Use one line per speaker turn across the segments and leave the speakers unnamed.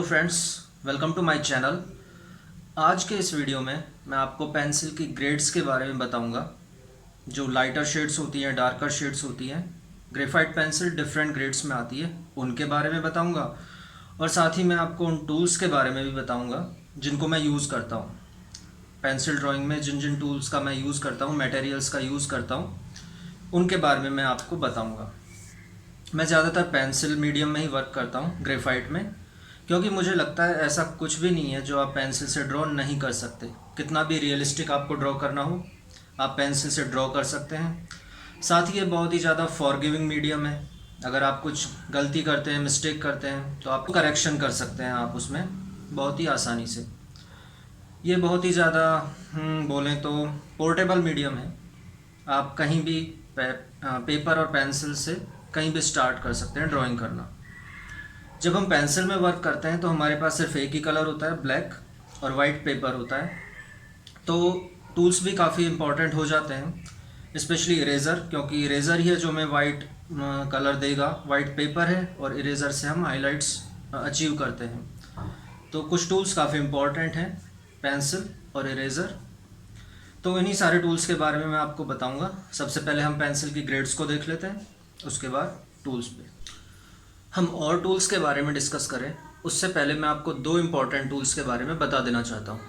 Friends, welcome to my channel. आज के इस वीडियो में मैं आपको पेंसिल की ग्रेड्स के बारे में बताऊंगा। जो लाइटर शेड्स होती हैं, डार्कर शेड्स होती हैं, ग्रेफाइट पेंसिल डिफरेंट ग्रेड्स में आती है, उनके बारे में बताऊंगा। और साथ ही मैं आपको उन टूल्स के बारे में भी बताऊंगा जिनको मैं यूज़ करता हूँ। पेंसिल ड्राइंग में जिन जिन टूल्स का मैं यूज़ करता हूँ, मटेरियल्स का यूज़ करता हूँ, उनके बारे में मैं आपको बताऊँगा। मैं ज़्यादातर पेंसिल मीडियम में ही वर्क करता हूँ, ग्रेफाइट में, क्योंकि मुझे लगता है ऐसा कुछ भी नहीं है जो आप पेंसिल से ड्रॉ नहीं कर सकते। कितना भी रियलिस्टिक आपको ड्रॉ करना हो, आप पेंसिल से ड्रॉ कर सकते हैं। साथ ही ये बहुत ही ज़्यादा फॉरगिविंग मीडियम है। अगर आप कुछ गलती करते हैं, मिस्टेक करते हैं, तो आप करेक्शन कर सकते हैं आप उसमें बहुत ही आसानी से। ये बहुत ही ज़्यादा बोलें तो पोर्टेबल मीडियम है। आप कहीं भी पेपर और पेंसिल से कहीं भी स्टार्ट कर सकते हैं ड्राइंग करना। जब हम पेंसिल में वर्क करते हैं तो हमारे पास सिर्फ एक ही कलर होता है, ब्लैक, और वाइट पेपर होता है। तो टूल्स भी काफ़ी इंपॉर्टेंट हो जाते हैं, स्पेशली इरेज़र, क्योंकि इरेज़र ही है जो हमें वाइट कलर देगा। वाइट पेपर है और इरेज़र से हम हाइलाइट्स अचीव करते हैं। तो कुछ टूल्स काफ़ी इंपॉर्टेंट हैं, पेंसिल और इरेज़र। तो इन्हीं सारे टूल्स के बारे में मैं आपको बताऊंगा। सबसे पहले हम पेंसिल की ग्रेड्स को देख लेते हैं, उसके बाद टूल्स पे हम और टूल्स के बारे में डिस्कस करें। उससे पहले मैं आपको दो इम्पॉर्टेंट टूल्स के बारे में बता देना चाहता हूँ।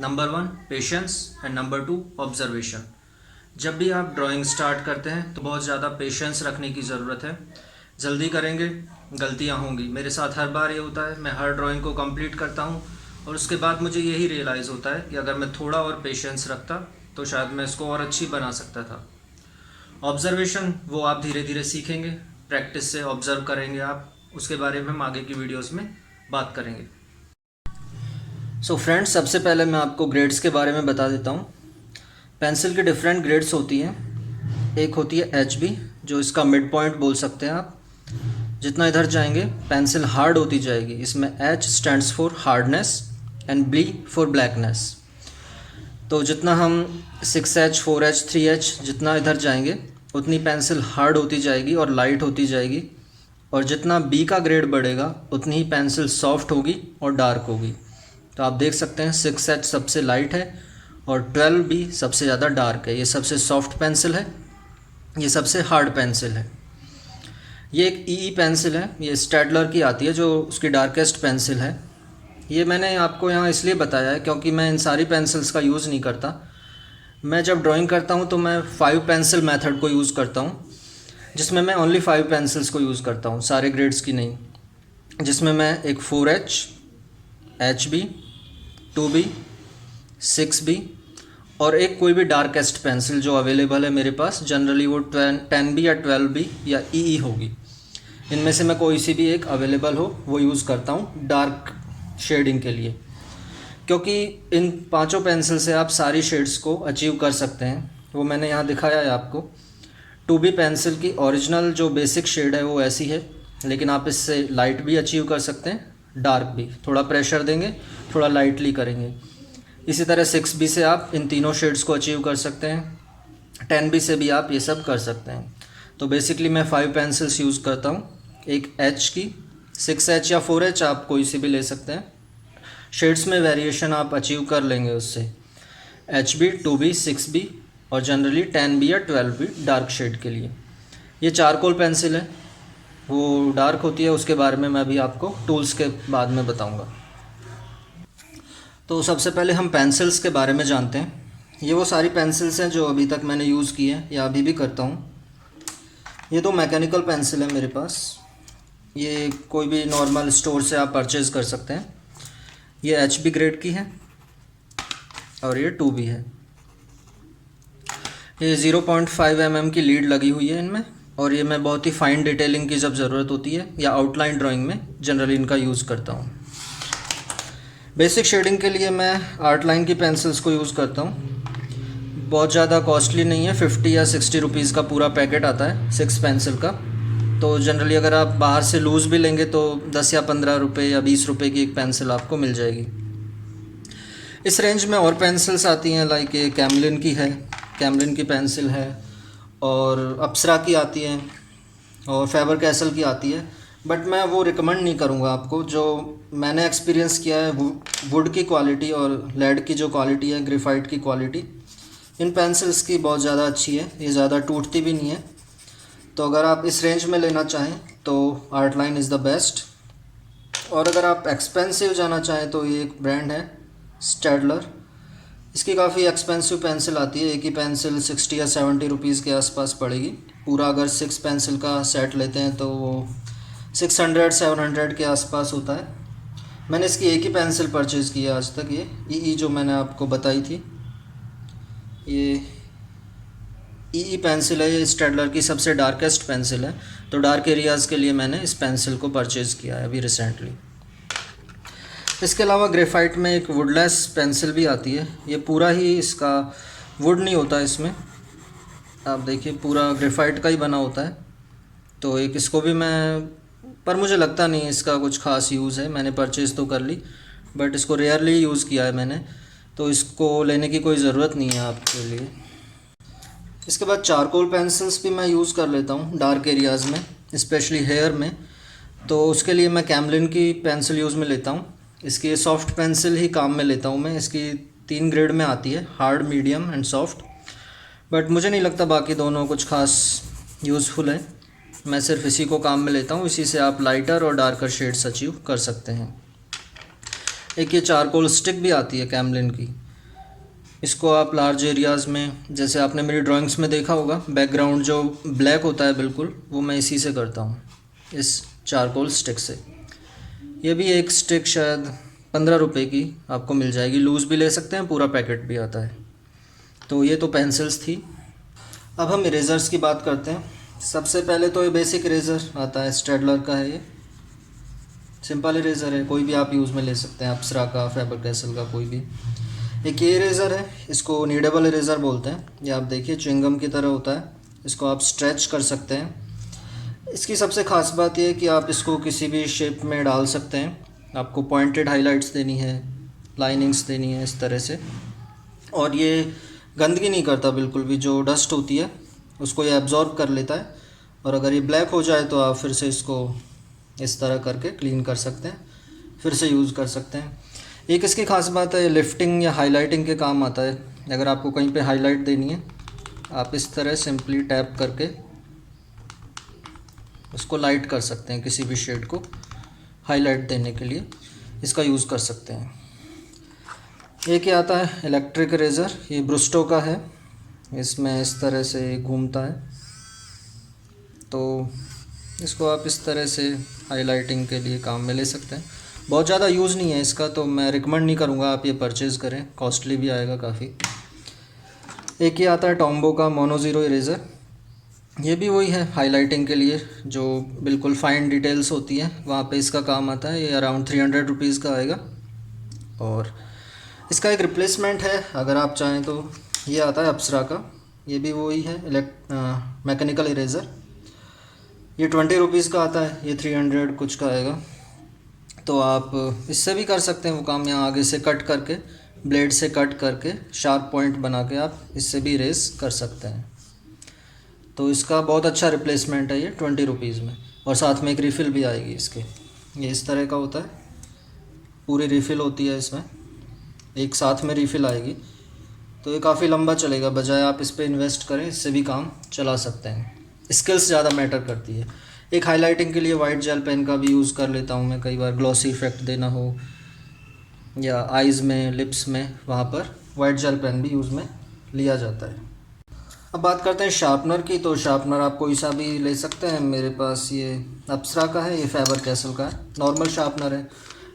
Number 1 patience and number 2 observation. जब भी आप ड्राइंग स्टार्ट करते हैं तो बहुत ज़्यादा पेशेंस रखने की ज़रूरत है। जल्दी करेंगे, गलतियाँ होंगी। मेरे साथ हर बार ये होता है, मैं हर ड्राइंग को कंप्लीट करता हूँ और उसके बाद मुझे यही रियलाइज़ होता है कि अगर मैं थोड़ा और पेशेंस रखता तो शायद मैं इसको और अच्छी बना सकता था। ऑब्जर्वेशन वो आप धीरे धीरे सीखेंगे, प्रैक्टिस से ऑब्जर्व करेंगे आप। उसके बारे में हम आगे की वीडियोस में बात करेंगे। सो फ्रेंड्स, सबसे पहले मैं आपको ग्रेड्स के बारे में बता देता हूँ। पेंसिल की डिफरेंट ग्रेड्स होती हैं। एक होती है HB, जो इसका मिड पॉइंट बोल सकते हैं आप। जितना इधर जाएंगे पेंसिल हार्ड होती जाएगी। इसमें H stands for hardness and B for blackness. तो जितना हम 6H 4H 3H जितना इधर जाएंगे उतनी पेंसिल हार्ड होती जाएगी और लाइट होती जाएगी। और जितना B का ग्रेड बढ़ेगा उतनी ही पेंसिल सॉफ्ट होगी और डार्क होगी। तो आप देख सकते हैं 6H सबसे लाइट है और 12B सबसे ज़्यादा डार्क है। ये सबसे सॉफ्ट पेंसिल है, ये सबसे हार्ड पेंसिल है। ये एक EE पेंसिल है, ये स्टेडलर की आती है, जो उसकी डार्केस्ट पेंसिल है। ये मैंने आपको यहाँ इसलिए बताया है क्योंकि मैं इन सारी पेंसिल्स का यूज़ नहीं करता। मैं जब ड्राइंग करता हूँ तो मैं 5 पेंसिल मेथड को यूज़ करता हूँ, जिसमें मैं ओनली 5 पेंसिल्स को यूज़ करता हूँ, सारे ग्रेड्स की नहीं। जिसमें मैं एक 4H, HB, 2B, 6B और एक कोई भी डार्केस्ट पेंसिल जो अवेलेबल है मेरे पास, जनरली वो 10B या 12B या EE होगी। इनमें से मैं कोई सी भी एक अवेलेबल हो वो यूज़ करता हूँ डार्क शेडिंग के लिए, क्योंकि इन पांचों पेंसिल से आप सारी शेड्स को अचीव कर सकते हैं। वो मैंने यहाँ दिखाया है आपको। 2B पेंसिल की ओरिजिनल जो बेसिक शेड है वो ऐसी है, लेकिन आप इससे लाइट भी अचीव कर सकते हैं, डार्क भी। थोड़ा प्रेशर देंगे, थोड़ा लाइटली करेंगे। इसी तरह 6B से आप इन तीनों शेड्स को अचीव कर सकते हैं। 10B से भी आप ये सब कर सकते हैं। तो बेसिकली मैं 5 पेंसिल्स यूज़ करता हूँ। एक H की, 6H या 4H आप कोई सी भी ले सकते हैं। शेड्स में वेरिएशन आप अचीव कर लेंगे उससे। HB, 2B, 6B और जनरली 10B या 12B डार्क शेड के लिए। ये चारकोल पेंसिल है, वो डार्क होती है। उसके बारे में मैं अभी आपको टूल्स के बाद में बताऊंगा। तो सबसे पहले हम पेंसिल्स के बारे में जानते हैं। ये वो सारी पेंसिल्स हैं जो अभी तक मैंने यूज़ की है या अभी भी करता हूँ। ये तो मैकेनिकल पेंसिल है मेरे पास। ये कोई भी नॉर्मल स्टोर से आप परचेज़ कर सकते हैं। ये HB ग्रेड की है और ये 2B है। ये 0.5 mm की लीड लगी हुई है इनमें, और ये मैं बहुत ही फाइन डिटेलिंग की जब ज़रूरत होती है या आउटलाइन ड्राइंग में जनरली इनका यूज़ करता हूँ। बेसिक शेडिंग के लिए मैं आर्ट लाइन की पेंसिल्स को यूज़ करता हूँ। बहुत ज़्यादा कॉस्टली नहीं है, 50 या 60 रुपीज़ का पूरा पैकेट आता है 6 पेंसिल का। तो जनरली अगर आप बाहर से लूज़ भी लेंगे तो 10 या 15 रुपये या 20 रुपये की एक पेंसिल आपको मिल जाएगी। इस रेंज में और पेंसिल्स आती हैं, लाइक ये कैमलिन की है, कैमलिन की पेंसिल है, और अप्सरा की आती है, और फेबर कैसल की आती है। बट मैं वो रिकमेंड नहीं करूँगा आपको। जो मैंने एक्सपीरियंस किया है वुड की क्वालिटी और लेड की जो क्वालिटी है, ग्रेफाइट की क्वालिटी, इन पेंसिल्स की बहुत ज़्यादा अच्छी है। ये ज़्यादा टूटती भी नहीं है। तो अगर आप इस रेंज में लेना चाहें तो आर्टलाइन इज़ द बेस्ट। और अगर आप एक्सपेंसिव जाना चाहें तो ये एक ब्रांड है स्टैडलर। इसकी काफ़ी एक्सपेंसिव पेंसिल आती है। एक ही पेंसिल 60 या 70 रुपीज़ के आसपास पड़ेगी। पूरा अगर 6 पेंसिल का सेट लेते हैं तो वो 600-700 के आसपास होता है। मैंने इसकी एक ही पेंसिल परचेज़ की है आज तक। ये ई जो मैंने आपको बताई थी, ये ई पेंसिल है। ये स्टैडलर की सबसे डार्केस्ट पेंसिल है। तो डार्क एरियाज़ के लिए मैंने इस पेंसिल को परचेज़ किया है अभी रिसेंटली। इसके अलावा ग्रेफाइट में एक वुडलेस पेंसिल भी आती है। ये पूरा ही इसका वुड नहीं होता इसमें, आप देखिए पूरा ग्रेफाइट का ही बना होता है। तो एक इसको भी मैं, पर मुझे लगता नहीं इसका कुछ ख़ास यूज़ है। मैंने परचेज़ तो कर ली बट इसको रेयरली यूज़ किया है मैंने, तो इसको लेने की कोई ज़रूरत नहीं है आपके लिए। इसके बाद चारकोल पेंसिल्स भी मैं यूज़ कर लेता हूँ डार्क एरियाज़ में, स्पेशली हेयर में। तो उसके लिए मैं कैमलिन की पेंसिल यूज़ में लेता हूँ। इसकी सॉफ्ट पेंसिल ही काम में लेता हूँ मैं। इसकी 3 ग्रेड में आती है, hard, medium and soft. But मुझे नहीं लगता बाकी दोनों कुछ खास यूज़फुल है। मैं सिर्फ इसी को काम में लेता हूँ। इसी से आप लाइटर और डार्कर शेड्स अचीव कर सकते हैं। एक ये चारकोल स्टिक भी आती है कैमलिन की। इसको आप लार्ज एरियाज़ में, जैसे आपने मेरी ड्राइंग्स में देखा होगा, बैकग्राउंड जो ब्लैक होता है बिल्कुल, वो मैं इसी से करता हूँ, इस चारकोल स्टिक से। ये भी एक स्टिक शायद 15 रुपये की आपको मिल जाएगी। लूज़ भी ले सकते हैं, पूरा पैकेट भी आता है। तो ये तो पेंसिल्स थी। अब हम इरेज़र्स की बात करते हैं। सबसे पहले तो ये बेसिक इरेज़र आता है, स्टैडलर का है। ये सिंपल इरेज़र है, कोई भी आप यूज़ में ले सकते हैं, अप्सरा का, फैबर कैसल का, कोई भी। एक ये इरेज़र है, इसको नीडेबल इरेज़र बोलते हैं। ये आप देखिए च्युइंगम की तरह होता है। इसको आप स्ट्रेच कर सकते हैं। इसकी सबसे ख़ास बात यह है कि आप इसको किसी भी शेप में डाल सकते हैं। आपको पॉइंटेड हाइलाइट्स देनी है, लाइनिंग्स देनी है, इस तरह से। और ये गंदगी नहीं करता बिल्कुल भी। जो डस्ट होती है उसको ये एब्जॉर्ब कर लेता है। और अगर ये ब्लैक हो जाए तो आप फिर से इसको इस तरह करके क्लीन कर सकते हैं, फिर से यूज़ कर सकते हैं। एक इसकी ख़ास बात है, लिफ्टिंग या हाईलाइटिंग के काम आता है। अगर आपको कहीं पे हाईलाइट देनी है, आप इस तरह सिंपली टैप करके उसको लाइट कर सकते हैं। किसी भी शेड को हाईलाइट देने के लिए इसका यूज़ कर सकते हैं। एक ये आता है इलेक्ट्रिक इरेज़र, ये ब्रुस्टो का है। इसमें इस तरह से घूमता है, तो इसको आप इस तरह से हाईलाइटिंग के लिए काम में ले सकते हैं। बहुत ज़्यादा यूज़ नहीं है इसका, तो मैं रिकमेंड नहीं करूँगा आप ये परचेज़ करें, कॉस्टली भी आएगा काफ़ी। एक ये आता है टॉम्बो का मोनो ज़ीरो इरेज़र। ये भी वही है हाईलाइटिंग के लिए, जो बिल्कुल फाइन डिटेल्स होती हैं वहाँ पे इसका काम आता है। ये अराउंड 300 रुपीज़ का आएगा। और इसका एक रिप्लेसमेंट है अगर आप चाहें तो, ये आता है अप्सरा का। ये भी वही है मैकेनिकल इरेज़र। ये 20 रुपीज़ का आता है, ये 300 कुछ का आएगा। तो आप इससे भी कर सकते हैं वो काम। यहाँ आगे से कट करके, ब्लेड से कट करके शार्प पॉइंट बना के आप इससे भी इरेज़ कर सकते हैं। तो इसका बहुत अच्छा रिप्लेसमेंट है ये 20 रुपीज़ में। और साथ में एक रिफ़िल भी आएगी इसके। ये इस तरह का होता है, पूरी रिफ़िल होती है इसमें, एक साथ में रिफ़िल आएगी। तो ये काफ़ी लंबा चलेगा, बजाय आप इस पर इन्वेस्ट करें, इससे भी काम चला सकते हैं। स्किल्स ज़्यादा मैटर करती है। एक हाईलाइटिंग के लिए वाइट जेल पेन का भी यूज़ कर लेता हूँ मैं कई बार, ग्लॉसी इफेक्ट देना हो या आइज़ में, लिप्स में, वहाँ पर वाइट जेल पेन भी यूज़ में लिया जाता है। अब बात करते हैं शार्पनर की। तो शार्पनर आप कोई सा भी ले सकते हैं। मेरे पास ये अप्सरा का है, ये फैबर कैसल का है, नॉर्मल शार्पनर है।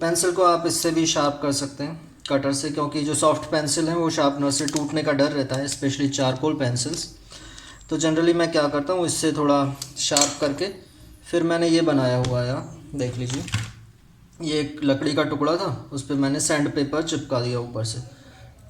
पेंसिल को आप इससे भी शार्प कर सकते हैं, कटर से, क्योंकि जो सॉफ्ट पेंसिल है वो शार्पनर से टूटने का डर रहता है, स्पेशली चारकोल पेंसिल्स। तो जनरली मैं क्या करता हूँ, इससे थोड़ा शार्प करके फिर मैंने ये बनाया हुआ है, आप देख लीजिए। ये एक लकड़ी का टुकड़ा था, उस पर मैंने सैंड पेपर चिपका दिया ऊपर से।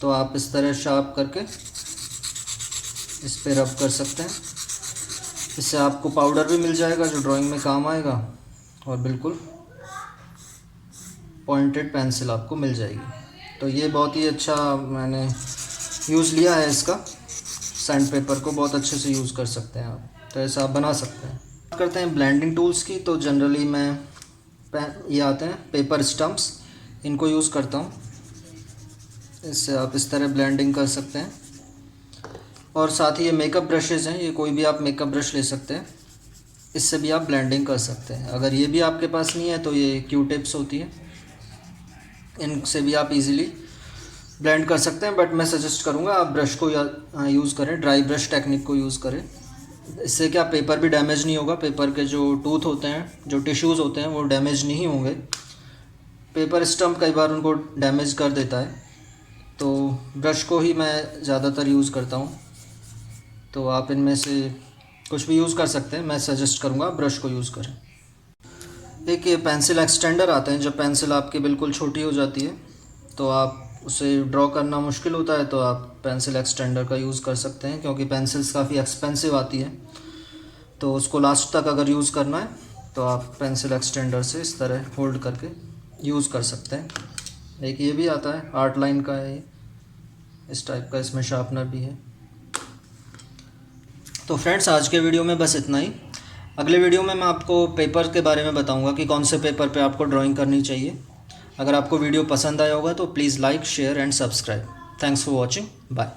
तो आप इस तरह शार्प करके इस पे रब कर सकते हैं। इससे आपको पाउडर भी मिल जाएगा जो ड्राइंग में काम आएगा, और बिल्कुल पॉइंटेड पेंसिल आपको मिल जाएगी। तो ये बहुत ही अच्छा मैंने यूज़ लिया है इसका। सैंड पेपर को बहुत अच्छे से यूज़ कर सकते हैं आप, तो ऐसा आप बना सकते हैं। करते हैं ब्लेंडिंग टूल्स की, तो जनरली मैं ये आते हैं पेपर स्टम्प्स, इनको यूज़ करता हूँ। इससे आप इस तरह ब्लेंडिंग कर सकते हैं। और साथ ही ये मेकअप ब्रशेज़ हैं, ये कोई भी आप मेकअप ब्रश ले सकते हैं, इससे भी आप ब्लेंडिंग कर सकते हैं। अगर ये भी आपके पास नहीं है तो ये क्यू टिप्स होती है, इनसे भी आप इजीली ब्लेंड कर सकते हैं। बट मैं सजेस्ट करूँगा आप ब्रश को यूज़ करें, ड्राई ब्रश टेक्निक को यूज़ करें। इससे क्या पेपर भी डैमेज नहीं होगा, पेपर के जो टूथ होते हैं, जो टिश्यूज़ होते हैं वो डैमेज नहीं होंगे। पेपर स्टम्प कई बार उनको डैमेज कर देता है, तो ब्रश को ही मैं ज़्यादातर यूज़ करता हूँ। तो आप इनमें से कुछ भी यूज़ कर सकते हैं, मैं सजेस्ट करूँगा ब्रश को यूज़ करें। एक ये पेंसिल एक्सटेंडर आते हैं, जब पेंसिल आपकी बिल्कुल छोटी हो जाती है तो आप उसे ड्रॉ करना मुश्किल होता है, तो आप पेंसिल एक्सटेंडर का यूज़ कर सकते हैं। क्योंकि पेंसिल्स काफ़ी एक्सपेंसिव आती है, तो उसको लास्ट तक अगर यूज़ करना है तो आप पेंसिल एक्सटेंडर से इस तरह होल्ड करके यूज़ कर सकते हैं। एक ये भी आता है, आर्ट लाइन का है, इस टाइप का, इसमें शार्पनर भी है। तो फ्रेंड्स, आज के वीडियो में बस इतना ही। अगले वीडियो में मैं आपको पेपर के बारे में बताऊंगा कि कौन से पेपर पे आपको ड्राइंग करनी चाहिए। अगर आपको वीडियो पसंद आया होगा तो please like, share and subscribe. Thanks for watching, bye.